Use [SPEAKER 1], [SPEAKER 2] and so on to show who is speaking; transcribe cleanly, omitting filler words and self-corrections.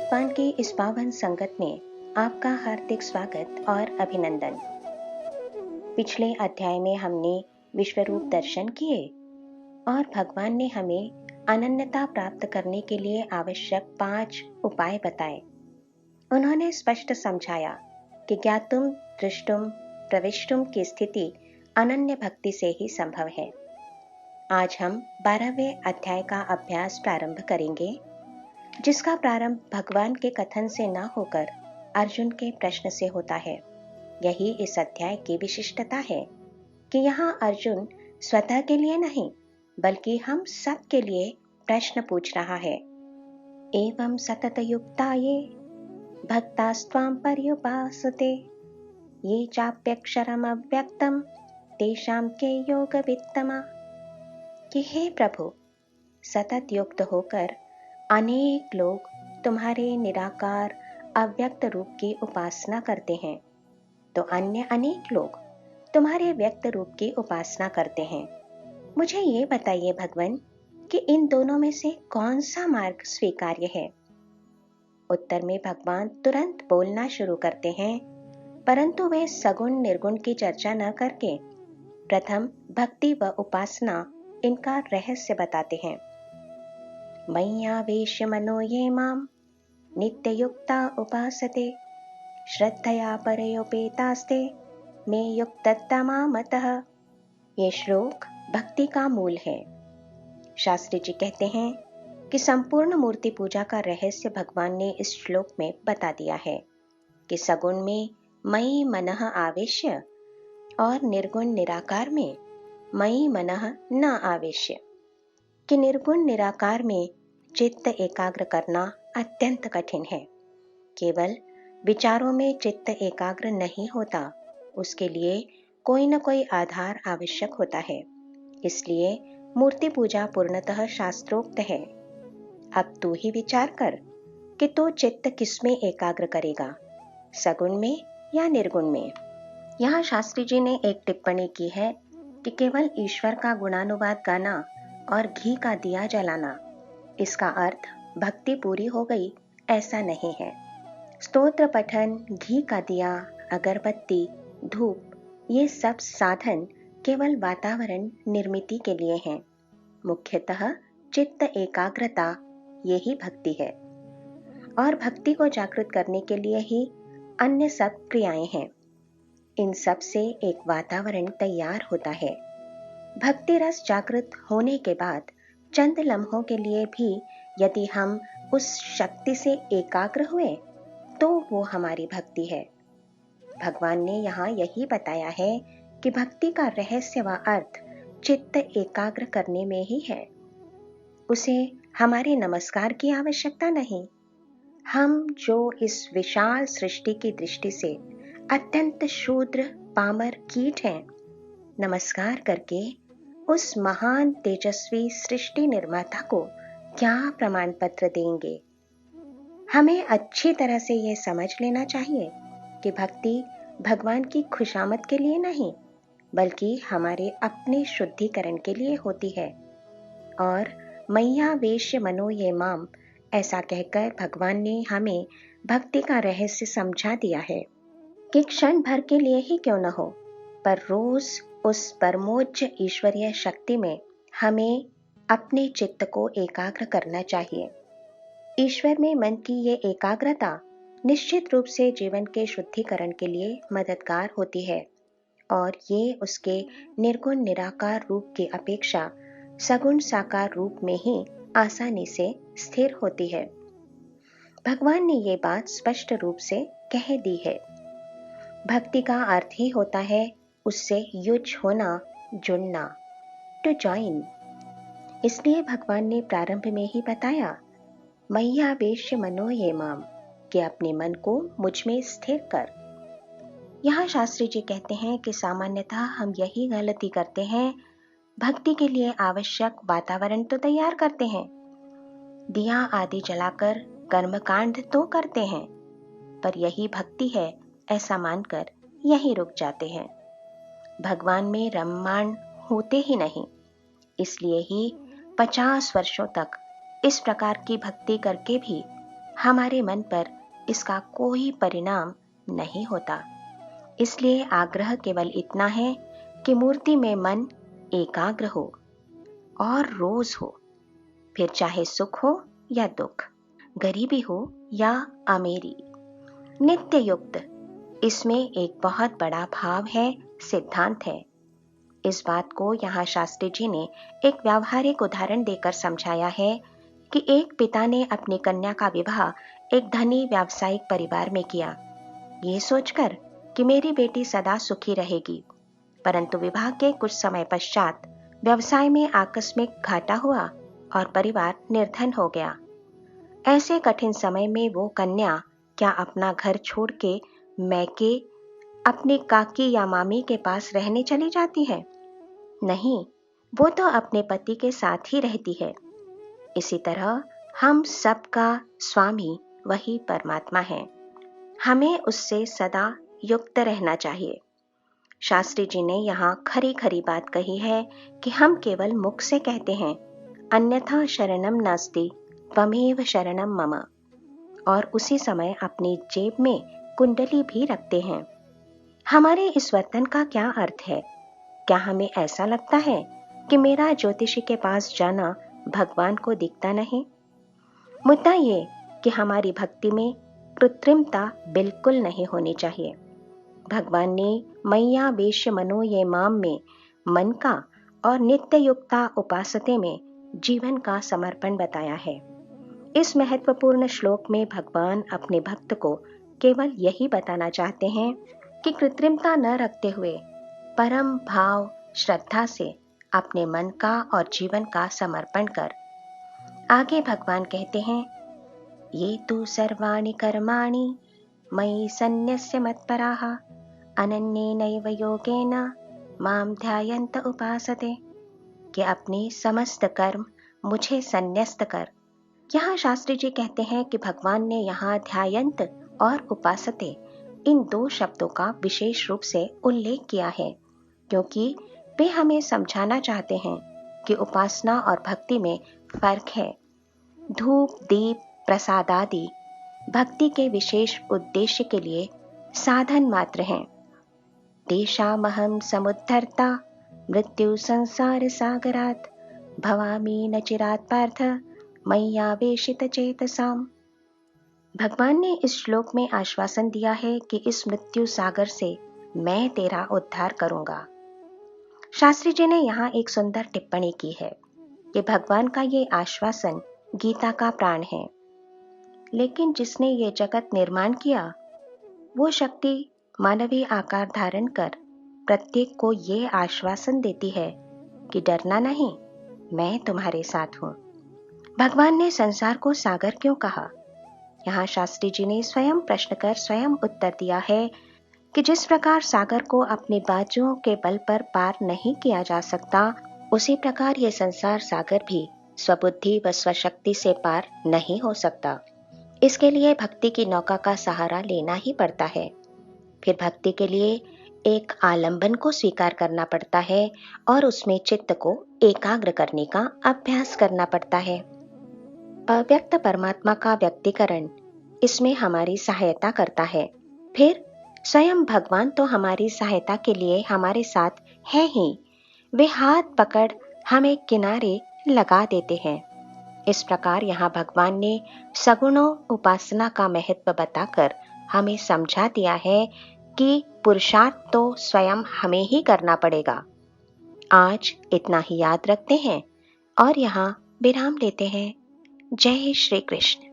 [SPEAKER 1] भगवान की इस पावन संगत में आपका हार्दिक स्वागत और अभिनंदन। पिछले अध्याय में हमने विश्वरूप दर्शन किए और भगवान ने हमें अनन्यता प्राप्त करने के लिए आवश्यक 5 उपाय बताए। उन्होंने स्पष्ट समझाया कि ज्ञातुम दृष्टुम प्रविष्टुम की स्थिति अनन्य भक्ति से ही संभव है। आज हम 12वें अध्याय का अभ्यास प्रारंभ करेंगे, जिसका प्रारंभ भगवान के कथन से न होकर अर्जुन के प्रश्न से होता है। यही इस अध्याय की विशिष्टता है कि यहाँ अर्जुन स्वतः के लिए नहीं बल्कि हम सब के लिए प्रश्न पूछ रहा है। एवं सतत युक्ताये भक्तास्त्वां पर्युपासते ये चाप्यक्षरम अव्यक्तम तेषां के योग वित्तमा। कि हे प्रभु, सतत युक्त होकर अनेक लोग तुम्हारे निराकार अव्यक्त रूप की उपासना करते हैं, तो अन्य अनेक लोग तुम्हारे व्यक्त रूप की उपासना करते हैं। मुझे ये बताइए भगवान कि इन दोनों में से कौन सा मार्ग स्वीकार्य है। उत्तर में भगवान तुरंत बोलना शुरू करते हैं, परंतु वे सगुण निर्गुण की चर्चा न करके प्रथम भक्ति व उपासना इनका रहस्य बताते हैं। मय्यावेश्य मनो ये माम नित्ययुक्ता उपासते श्रद्धया परयोपेतास्ते मे युक्ततमा मतः। ये श्लोक भक्ति का मूल है। शास्त्री जी कहते हैं कि संपूर्ण मूर्ति पूजा का रहस्य भगवान ने इस श्लोक में बता दिया है कि सगुण में मयि मनः आवेश्य और निर्गुण निराकार में मयि मनः न आवेश्य। कि निर्गुण निराकार में चित्त एकाग्र करना अत्यंत कठिन है। केवल विचारों में चित्त एकाग्र नहीं होता, उसके लिए कोई न कोई आधार आवश्यक होता है। इसलिए मूर्ति पूजा पूर्णतः शास्त्रोक्त है। अब तू ही विचार कर कि तू चित्त किसमें एकाग्र करेगा, सगुण में या निर्गुण में। यहाँ शास्त्री जी ने एक टिप्पणी की है कि केवल ईश्वर का गुणानुवाद गाना और घी का दिया जलाना, इसका अर्थ भक्ति पूरी हो गई, ऐसा नहीं है। स्तोत्र पठन, घी का दिया, अगरबत्ती, धूप, ये सब साधन केवल वातावरण निर्मिति के लिए हैं। मुख्यतः चित्त एकाग्रता यही भक्ति है और भक्ति को जागृत करने के लिए ही अन्य सब क्रियाएं हैं। इन सब से एक वातावरण तैयार होता है। भक्ति रस जागृत होने के बाद चंद लम्हों के लिए भी यदि हम उस शक्ति से एकाग्र हुए तो वो हमारी भक्ति है। भगवान ने यहाँ यही बताया है कि भक्ति का रहस्य व अर्थ चित्त एकाग्र करने में ही है। उसे हमारे नमस्कार की आवश्यकता नहीं। हम जो इस विशाल सृष्टि की दृष्टि से अत्यंत शूद्र पामर कीट हैं, नमस्कार करके उस महान तेजस्वी सृष्टि निर्माता को क्या प्रमाण पत्र देंगे। हमें अच्छी तरह से यह समझ लेना चाहिए कि भक्ति भगवान की खुशामद के लिए नहीं बल्कि हमारे अपने शुद्धिकरण के लिए होती है। और मय्यावेश्य मनो ये माम, ऐसा कहकर भगवान ने हमें भक्ति का रहस्य समझा दिया है कि क्षण भर के लिए ही क्यों न हो, पर रोज उस परमोच्च ईश्वरीय शक्ति में हमें अपने चित्त को एकाग्र करना चाहिए। ईश्वर में मन की ये एकाग्रता निश्चित रूप से जीवन के शुद्धिकरण के लिए मददगार होती है और ये उसके निर्गुण निराकार रूप की अपेक्षा सगुण साकार रूप में ही आसानी से स्थिर होती है। भगवान ने ये बात स्पष्ट रूप से कह दी है। भक्ति का अर्थ ही होता है उससे युज होना, जुड़ना, टू जॉइन। इसलिए भगवान ने प्रारंभ में ही बताया, मय्यावेश्य मनो ये माम, कि अपने मन को मुझ में स्थिर कर। यहाँ शास्त्री जी कहते हैं कि सामान्यतः हम यही गलती करते हैं। भक्ति के लिए आवश्यक वातावरण तो तैयार करते हैं, दिया आदि जलाकर कर्मकांड तो करते हैं, पर यही भक्ति है ऐसा मानकर यही रुक जाते हैं। भगवान में रममाण होते ही नहीं। इसलिए ही 50 वर्षों तक इस प्रकार की भक्ति करके भी हमारे मन पर इसका कोई परिणाम नहीं होता। इसलिए आग्रह केवल इतना है कि मूर्ति में मन एकाग्र हो और रोज हो, फिर चाहे सुख हो या दुख, गरीबी हो या अमीरी। नित्य युक्त, इसमें एक बहुत बड़ा भाव है, सिद्धांत है। इस बात को यहाँ शास्त्री जी ने एक व्यावहारिक उदाहरण देकर समझाया है कि एक पिता ने अपनी कन्या का विवाह एक धनी व्यावसायिक परिवार में किया, ये सोचकर कि मेरी बेटी सदा सुखी रहेगी। परंतु विवाह के कुछ समय पश्चात व्यवसाय में आकस्मिक घाटा हुआ और परिवार निर्धन हो गया। ऐसे कठिन समय में वो कन्या क्या अपना घर छोड़ के मैके अपनी काकी या मामी के पास रहने चली जाती है? नहीं, वो तो अपने पति के साथ ही रहती है। इसी तरह हम सबका स्वामी वही परमात्मा है। हमें उससे सदा युक्त रहना चाहिए। शास्त्री जी ने यहाँ खरी खरी बात कही है कि हम केवल मुख से कहते हैं, अन्यथा शरणम नास्ति त्वमेव शरणम मम, और उसी समय अपनी जेब में कुंडली भी रखते हैं। हमारे इस वर्तन का क्या अर्थ है? क्या हमें ऐसा लगता है कि मेरा ज्योतिषी के पास जाना भगवान को दिखता नहीं? मुद्दा ये कि हमारी भक्ति में कृत्रिमता बिल्कुल नहीं होनी चाहिए। भगवान ने मैया वेश्य मनो ये माम में मन का और नित्य युक्ता उपासते में जीवन का समर्पण बताया है। इस महत्वपूर्ण श्लोक में भगवान अपने भक्त को केवल यही बताना चाहते हैं कि कृत्रिमता न रखते हुए परम भाव श्रद्धा से अपने मन का और जीवन का समर्पण कर। आगे भगवान कहते हैं, ये तु सर्वाणि कर्माणि मयि सन्न्यस्य मत्पराः अनन्येनैव योगेन माम ध्यायन्त उपासते, कि अपने समस्त कर्म मुझे संन्यस्त कर। यहाँ शास्त्री जी कहते हैं कि भगवान ने यहाँ ध्यायन्त और उपासते इन दो शब्दों का विशेष रूप से उल्लेख किया है, क्योंकि वे हमें समझाना चाहते हैं कि उपासना और भक्ति में फर्क है। धूप, दीप, प्रसाद आदि भक्ति के विशेष उद्देश्य के लिए साधन मात्र हैं। तेषामहं समुद्धर्ता मृत्यु संसार सागरात् भवामि न चिरात् पार्थ मय्यावेशित चेतसाम्। भगवान ने इस श्लोक में आश्वासन दिया है कि इस मृत्यु सागर से मैं तेरा उद्धार करूंगा। शास्त्री जी ने यहाँ एक सुंदर टिप्पणी की है कि भगवान का ये आश्वासन गीता का प्राण है। लेकिन जिसने ये जगत निर्माण किया, वो शक्ति मानवीय आकार धारण कर प्रत्येक को ये आश्वासन देती है कि डरना नहीं, मैं तुम्हारे साथ हूँ। भगवान ने संसार को सागर क्यों कहा? यहाँ शास्त्री जी ने स्वयं प्रश्न कर स्वयं उत्तर दिया है कि जिस प्रकार सागर को अपने बाजुओं के बल पर पार नहीं किया जा सकता, उसी प्रकार ये संसार सागर भी स्वबुद्धि व स्वशक्ति से पार नहीं हो सकता। इसके लिए भक्ति की नौका का सहारा लेना ही पड़ता है। फिर भक्ति के लिए एक आलंबन को स्वीकार करना पड़ता है और उसमें चित्त को एकाग्र करने का अभ्यास करना पड़ता है। अव्यक्त परमात्मा का व्यक्तिकरण इसमें हमारी सहायता करता है। फिर स्वयं भगवान तो हमारी सहायता के लिए हमारे साथ है ही, वे हाथ पकड़ हमें किनारे लगा देते हैं। इस प्रकार यहाँ भगवान ने सगुणों उपासना का महत्व बताकर हमें समझा दिया है कि पुरुषार्थ तो स्वयं हमें ही करना पड़ेगा। आज इतना ही याद रखते हैं और यहाँ विराम लेते हैं। जय श्री कृष्ण।